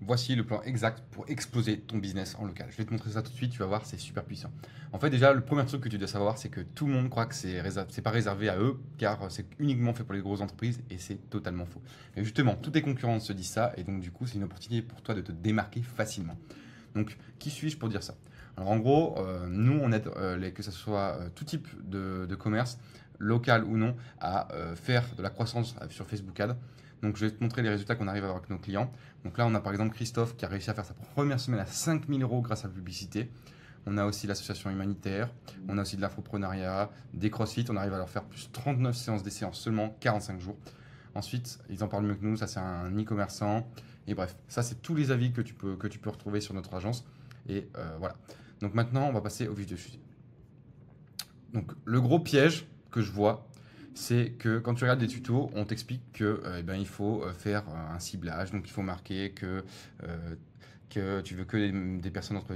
voici le plan exact pour exploser ton business en local. Je vais te montrer ça tout de suite, tu vas voir, c'est super puissant. En fait, déjà, le premier truc que tu dois savoir, c'est que tout le monde croit que c'est pas réservé à eux, car c'est uniquement fait pour les grosses entreprises, et c'est totalement faux. Et justement, tous tes concurrents se disent ça, et donc du coup, c'est une opportunité pour toi de te démarquer facilement. Donc, qui suis-je pour dire ça? Alors en gros, nous, on aide que ce soit tout type de commerce, local ou non, à faire de la croissance sur Facebook Ads. Donc je vais te montrer les résultats qu'on arrive à avoir avec nos clients. Donc là, on a par exemple Christophe qui a réussi à faire sa première semaine à 5 000 € grâce à la publicité. On a aussi l'association humanitaire, on a aussi de l'infoprenariat, des CrossFit. On arrive à leur faire plus 39 séances d'essai en seulement 45 jours. Ensuite, ils en parlent mieux que nous, ça c'est un e-commerçant. Et bref, ça c'est tous les avis que tu peux retrouver sur notre agence. Et voilà. Donc maintenant, on va passer au vif du sujet. Donc le gros piège que je vois, c'est que quand tu regardes des tutos, on t'explique que il faut faire un ciblage, donc il faut marquer que tu veux que des personnes entre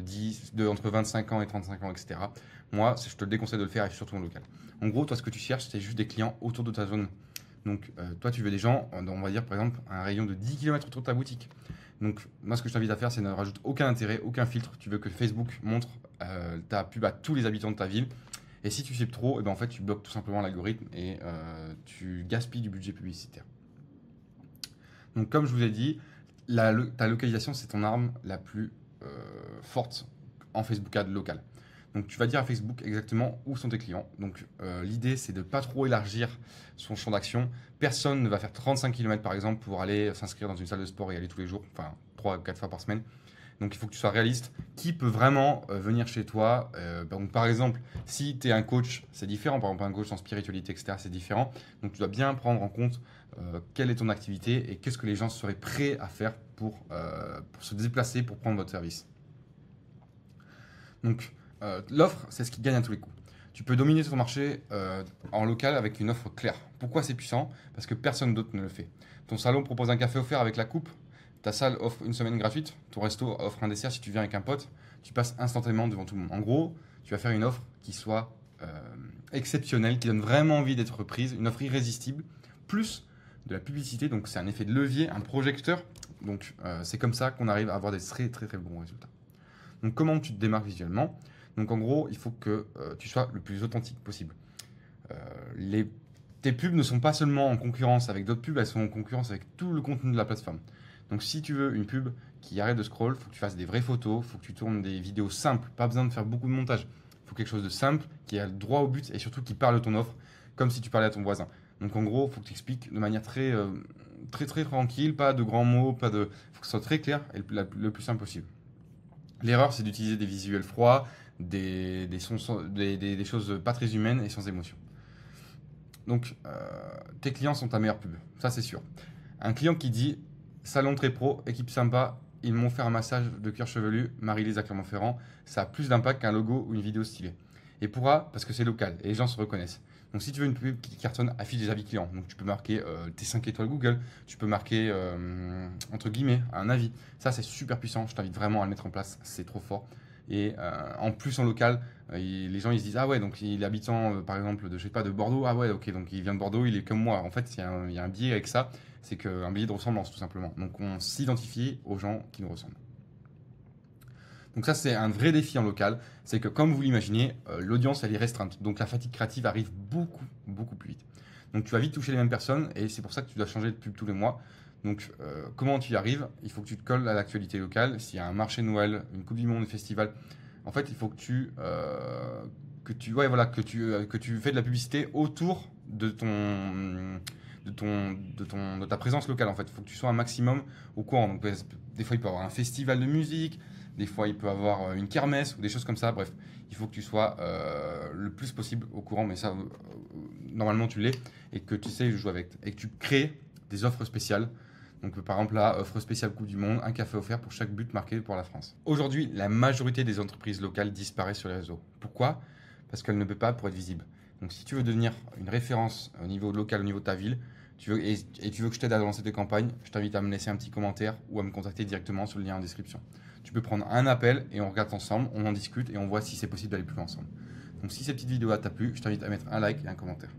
25 ans et 35 ans, etc. Moi, je te le déconseille de le faire, et surtout en local. En gros, toi, ce que tu cherches, c'est juste des clients autour de ta zone. Donc, toi, tu veux des gens, on va dire par exemple, un rayon de 10 km autour de ta boutique. Donc, moi, ce que je t'invite à faire, c'est ne rajouter aucun intérêt, aucun filtre. Tu veux que Facebook montre ta pub à tous les habitants de ta ville. Et si tu cibles trop, en fait, tu bloques tout simplement l'algorithme et tu gaspilles du budget publicitaire. Donc, comme je vous ai dit, ta localisation, c'est ton arme la plus forte en Facebook Ads local. Donc, tu vas dire à Facebook exactement où sont tes clients. Donc, l'idée, c'est de ne pas trop élargir son champ d'action. Personne ne va faire 35 km par exemple pour aller s'inscrire dans une salle de sport et y aller tous les jours, enfin 3 ou 4 fois par semaine. Donc il faut que tu sois réaliste. Qui peut vraiment venir chez toi? Donc, par exemple, si tu es un coach, c'est différent. Par exemple, un coach en spiritualité, etc., c'est différent. Donc tu dois bien prendre en compte quelle est ton activité et qu'est-ce que les gens seraient prêts à faire pour se déplacer, pour prendre votre service. Donc l'offre, c'est ce qui gagne à tous les coups. Tu peux dominer ton marché en local avec une offre claire. Pourquoi c'est puissant? Parce que personne d'autre ne le fait. Ton salon propose un café offert avec la coupe. Ta salle offre une semaine gratuite, ton resto offre un dessert si tu viens avec un pote, tu passes instantanément devant tout le monde. En gros, tu vas faire une offre qui soit exceptionnelle, qui donne vraiment envie d'être prise, une offre irrésistible, plus de la publicité, donc c'est un effet de levier, un projecteur. Donc c'est comme ça qu'on arrive à avoir des très très très bons résultats. Donc comment tu te démarques visuellement? Donc en gros, il faut que tu sois le plus authentique possible. Tes pubs ne sont pas seulement en concurrence avec d'autres pubs, elles sont en concurrence avec tout le contenu de la plateforme. Donc si tu veux une pub qui arrête de scroll, il faut que tu fasses des vraies photos, il faut que tu tournes des vidéos simples, pas besoin de faire beaucoup de montage. Il faut quelque chose de simple, qui a le droit au but et surtout qui parle de ton offre, comme si tu parlais à ton voisin. Donc en gros, il faut que tu expliques de manière très tranquille, pas de grands mots, il faut que ce soit très clair et le plus simple possible. L'erreur, c'est d'utiliser des visuels froids, des choses pas très humaines et sans émotion. Donc, tes clients sont ta meilleure pub, ça c'est sûr. Un client qui dit salon très pro, équipe sympa, ils m'ont fait un massage de cuir chevelu, Marie-Lise à Clermont-Ferrand, ça a plus d'impact qu'un logo ou une vidéo stylée. Et pourquoi? Parce que c'est local et les gens se reconnaissent. Donc si tu veux une pub qui cartonne, affiche des avis clients. Donc tu peux marquer tes 5 étoiles Google, tu peux marquer entre guillemets un avis. Ça c'est super puissant, je t'invite vraiment à le mettre en place, c'est trop fort. Et en plus en local, les gens ils se disent ah ouais donc il est habitant par exemple de je sais pas de Bordeaux, ah ouais ok donc il vient de Bordeaux, il est comme moi. En fait il y a un biais avec ça, c'est qu'un biais de ressemblance tout simplement. Donc on s'identifie aux gens qui nous ressemblent. Donc ça c'est un vrai défi en local, c'est que comme vous l'imaginez, l'audience elle est restreinte, donc la fatigue créative arrive beaucoup plus vite. Donc tu vas vite toucher les mêmes personnes et c'est pour ça que tu dois changer de pub tous les mois. Donc comment tu y arrives? Il faut que tu te colles à l'actualité locale. S'il y a un marché de Noël, une Coupe du Monde, un festival, en fait il faut que tu fais de la publicité autour de ta présence locale. En fait, il faut que tu sois un maximum au courant. Donc des fois il peut y avoir un festival de musique. Des fois, il peut avoir une kermesse ou des choses comme ça. Bref, il faut que tu sois le plus possible au courant, mais ça, normalement, tu l'es, et que tu sais jouer avec. Et que tu crées des offres spéciales. Donc, par exemple, là, offre spéciale Coupe du Monde, un café offert pour chaque but marqué pour la France. Aujourd'hui, la majorité des entreprises locales disparaissent sur les réseaux. Pourquoi? Parce qu'elles ne paient pas pour être visibles. Donc, si tu veux devenir une référence au niveau local, au niveau de ta ville, tu veux que je t'aide à lancer tes campagnes, je t'invite à me laisser un petit commentaire ou à me contacter directement sur le lien en description. Tu peux prendre un appel et on regarde ensemble, on en discute et on voit si c'est possible d'aller plus loin ensemble. Donc si cette petite vidéo t'a plu, je t'invite à mettre un like et un commentaire.